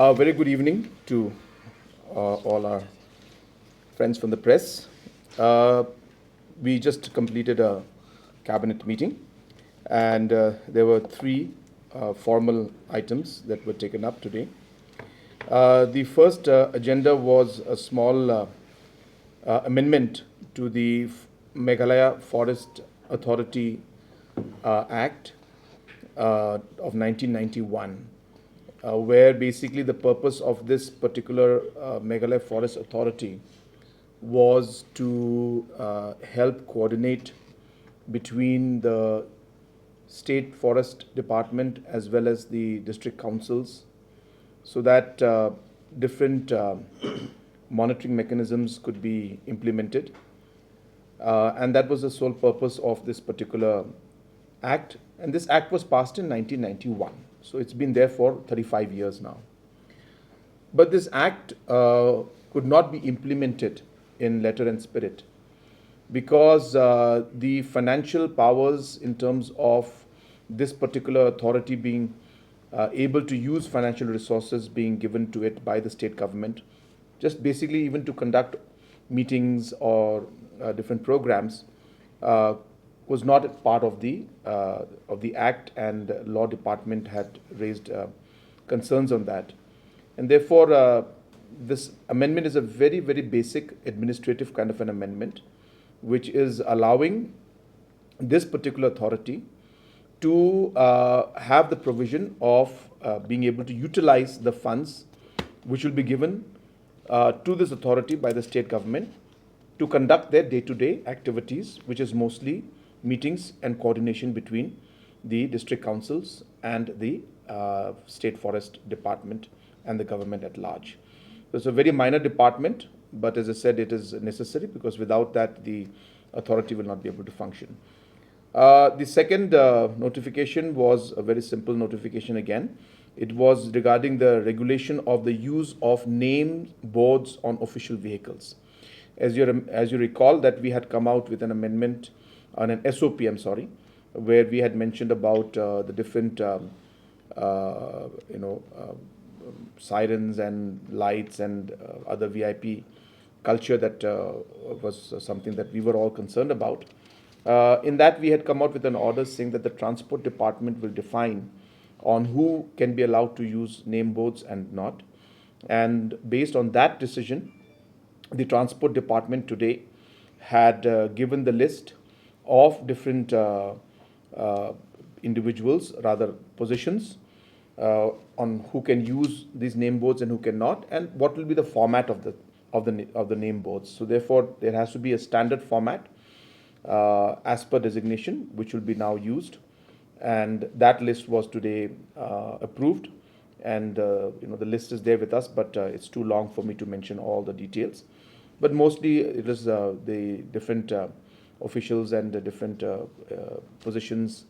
Very good evening to all our friends from the press. We just completed a cabinet meeting, and there were three formal items that were taken up today. The first agenda was a small amendment to the Meghalaya Forest Authority Act of 1991, where basically the purpose of this particular Meghalaya Forest Authority was to help coordinate between the state forest department as well as the district councils, so that different monitoring mechanisms could be implemented. And that was the sole purpose of this particular act. And this act was passed in 1991. So it's been there for 35 years now. But this act could not be implemented in letter and spirit because the financial powers in terms of this particular authority being able to use financial resources being given to it by the state government, just basically even to conduct meetings or different programs, was not part of the act, and law department had raised concerns on that, and therefore this amendment is a very, very basic administrative kind of an amendment, which is allowing this particular authority to have the provision of being able to utilize the funds which will be given to this authority by the state government to conduct their day-to-day activities, which is mostly meetings and coordination between the district councils and the state forest department and the government at large. So it's a very minor department, but as I said, it is necessary because without that, the authority will not be able to function. The second notification was a very simple notification again. It was regarding the regulation of the use of name boards on official vehicles. As you recall, that we had come out with an amendment on an SOP, where we had mentioned about the different sirens and lights and other VIP culture that was something that we were all concerned about. In that, we had come out with an order saying that the transport department will define on who can be allowed to use name boards and not. And based on that decision, the transport department today had given the list of different individuals, rather positions, on who can use these name boards and who cannot, and what will be the format of the name boards. So therefore, there has to be a standard format as per designation, which will be now used, and that list was today approved. And the list is there with us, but it's too long for me to mention all the details. But mostly it is the different officials and the different positions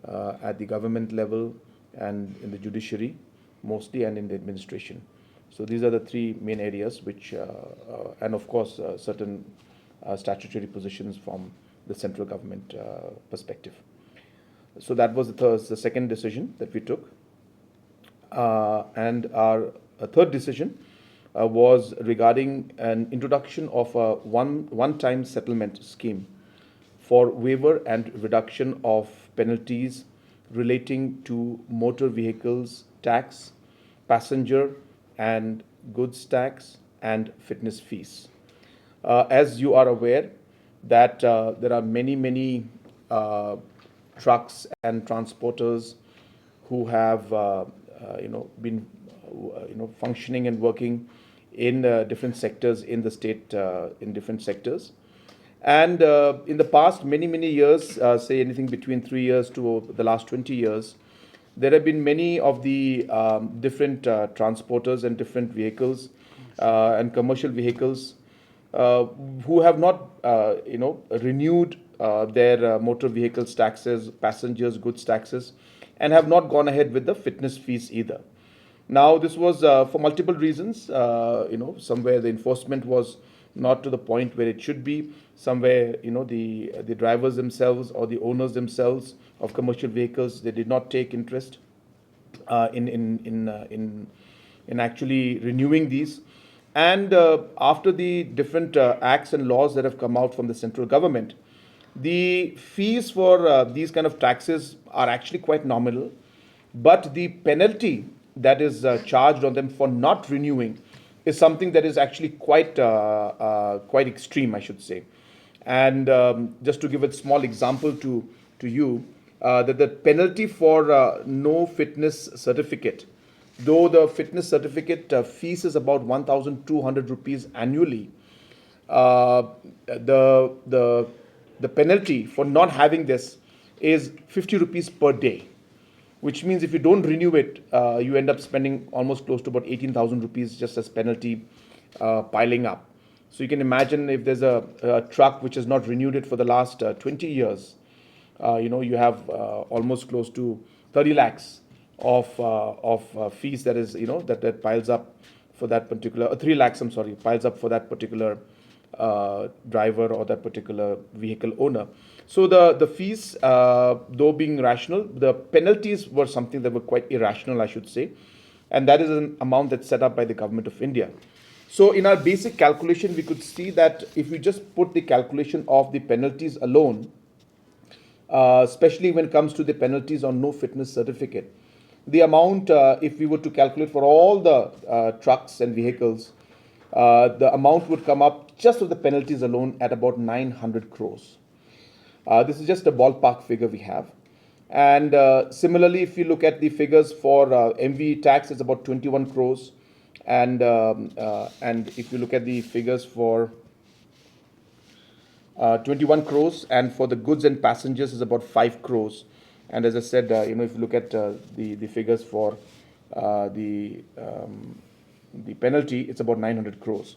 at the government level and in the judiciary, mostly, and in the administration. So these are the three main areas which, and of course, certain statutory positions from the central government perspective. So that was the second decision that we took. And our third decision was regarding an introduction of a one-time settlement scheme for waiver and reduction of penalties relating to motor vehicles tax, passenger and goods tax, and fitness fees. As you are aware, that there are many trucks and transporters who have been functioning and working in different sectors in the state, in different sectors. And in the past many years, say anything between 3 years to the last 20 years, there have been many of the different transporters and different vehicles and commercial vehicles who have not renewed their motor vehicles taxes, passengers goods taxes, and have not gone ahead with the fitness fees either. Now, this was for multiple reasons. Somewhere the enforcement was not to the point where it should be. Somewhere, the drivers themselves or the owners themselves of commercial vehicles, they did not take interest in in actually renewing these. And after the different acts and laws that have come out from the central government, the fees for these kind of taxes are actually quite nominal, but the penalty that is charged on them for not renewing is something that is actually quite extreme, I should say. And just to give a small example to you, that the penalty for no fitness certificate, though the fitness certificate fees is about 1,200 rupees annually, uh, the penalty for not having this is 50 rupees per day, which means if you don't renew it, you end up spending almost close to about 18,000 rupees just as penalty piling up. So you can imagine if there's a truck which has not renewed it for the last 20 years, you have almost close to 30 lakhs of fees that is, that piles up for that particular, 3 lakhs, I'm sorry, piles up for that particular driver or that particular vehicle owner. So the fees, though being rational, the penalties were something that were quite irrational, I should say, and that is an amount that's set up by the government of India. So in our basic calculation, we could see that if we just put the calculation of the penalties alone, especially when it comes to the penalties on no fitness certificate, the amount, if we were to calculate for all the trucks and vehicles, the amount would come up just of the penalties alone at about 900 crores. This is just a ballpark figure we have. And similarly, if you look at the figures for MV tax, it's about 21 crores. And if you look at the figures for 21 crores, and for the goods and passengers is about 5 crores. And as I said, if you look at the figures for the penalty, it's about 900 crores.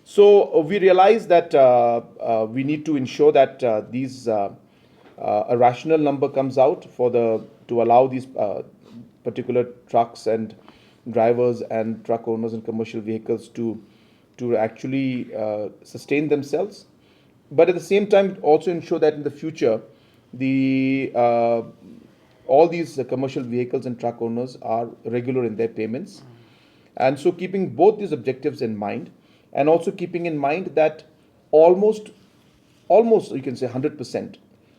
So we realize that we need to ensure that a rational number comes out to allow these particular trucks and drivers and truck owners and commercial vehicles to actually sustain themselves, but at the same time also ensure that in the future all these commercial vehicles and truck owners are regular in their payments. And so keeping both these objectives in mind, and also keeping in mind that almost you can say 100%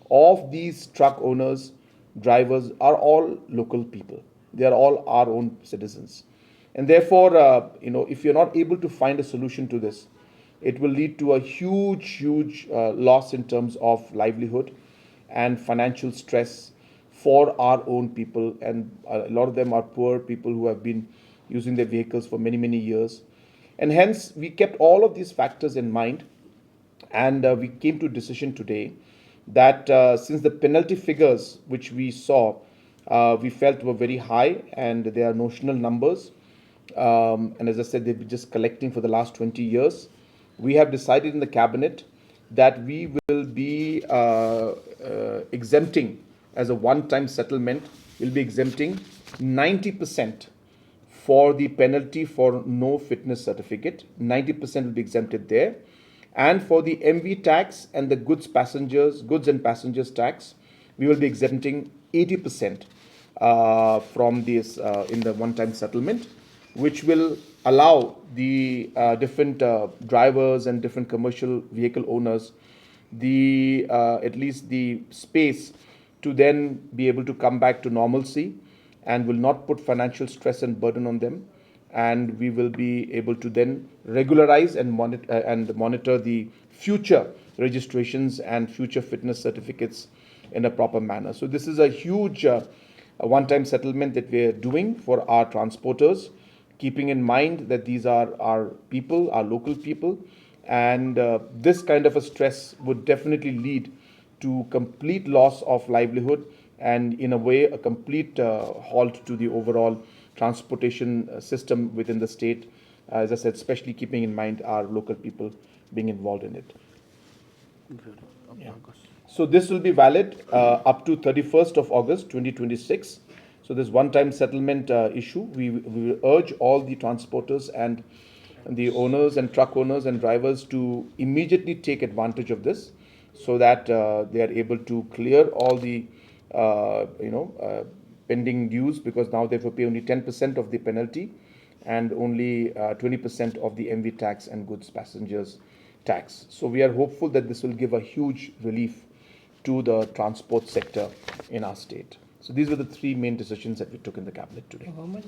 of these truck owners, drivers are all local people. They are all our own citizens. And therefore, if you're not able to find a solution to this, it will lead to a huge loss in terms of livelihood and financial stress for our own people. And a lot of them are poor people who have been using their vehicles for many years. And hence, we kept all of these factors in mind, and we came to a decision today that since the penalty figures which we saw, we felt were very high and they are notional numbers, and as I said, they've been just collecting for the last 20 years, we have decided in the cabinet that we will be exempting, as a one-time settlement, we'll be exempting 90% for the penalty for no fitness certificate. 90% will be exempted there. And for the MV tax and the goods and passengers tax, we will be exempting 80% from this in the one-time settlement, which will allow the different drivers and different commercial vehicle owners at least the space to then be able to come back to normalcy, and will not put financial stress and burden on them. And we will be able to then regularize and monitor the future registrations and future fitness certificates in a proper manner. So this is a huge one-time settlement that we are doing for our transporters, keeping in mind that these are our people, our local people, and this kind of a stress would definitely lead to complete loss of livelihood, and in a way a complete halt to the overall transportation system within the state, as I said, especially keeping in mind our local people being involved in it. Yeah. So this will be valid up to 31st of August 2026. So this one-time settlement issue, we will urge all the transporters and the owners and truck owners and drivers to immediately take advantage of this, so that they are able to clear all the pending dues, because now they have to pay only 10% of the penalty, and only 20% of the MV tax and goods passengers tax. So we are hopeful that this will give a huge relief to the transport sector in our state. So these were the three main decisions that we took in the cabinet today. How much